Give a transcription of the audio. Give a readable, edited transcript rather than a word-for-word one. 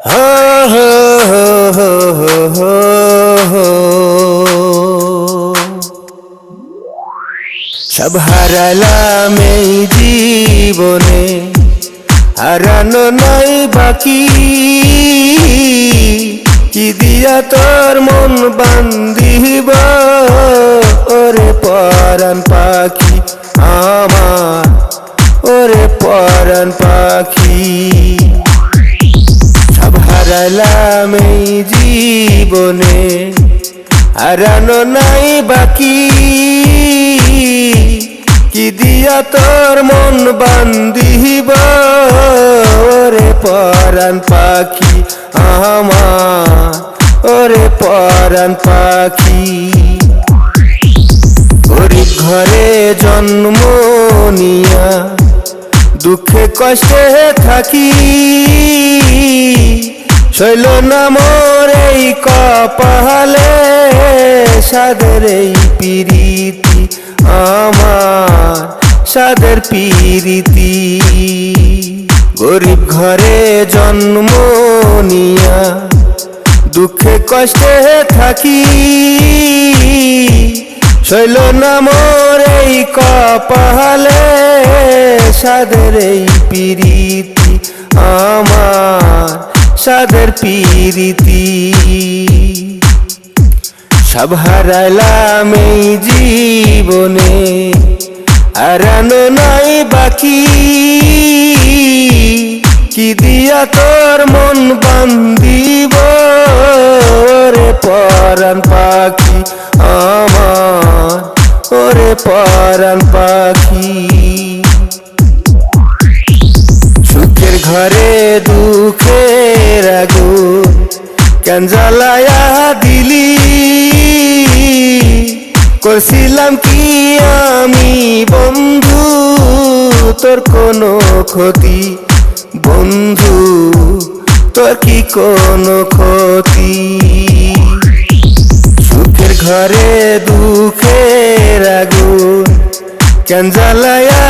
हो हो हो हो हो हो सब हारालाम এই জীবনে হারানো নাই বাকি কি দিয়া তোর মন বান্ধিব ওরে পরাণ পাখি আমার ওরে পরাণ পাখি সব হারালাম এই জীবনে হারানো নাই বাকি কি দিয়া তোর মন বান্ধিব ওরে পরাণ পাখি আমার ওরে পরাণ পাখি গরিব ঘরে জন্ম নিয়া দুঃখে কষ্টে থাকি শৈল না মোর এই কপালে সাদের এই পিরিতি আমার সাদের পিরিতি গরিব ঘরে জন্ম নিয়া দুঃখে কষ্টে থাকি শৈল না মোর এই কপালে সাদের এই পিরিতি আমার সাদের পিরিতি সব হারালাম এই জীবনে হারানো নাই বাকি কি দিয়া তোর মন বান্ধিব ওরে পরাণ পাখি আমার ওরে পরাণ পাখি সুখের ঘরে দুঃখের আগুন কেন জ্বালায়া দিলি করছিলাম কি আমি বন্ধু তোর কোনো ক্ষতি বন্ধু তোর কি কোনো ক্ষতি সুখের ঘরে দুঃখের আগুন কেন জ্বালায়া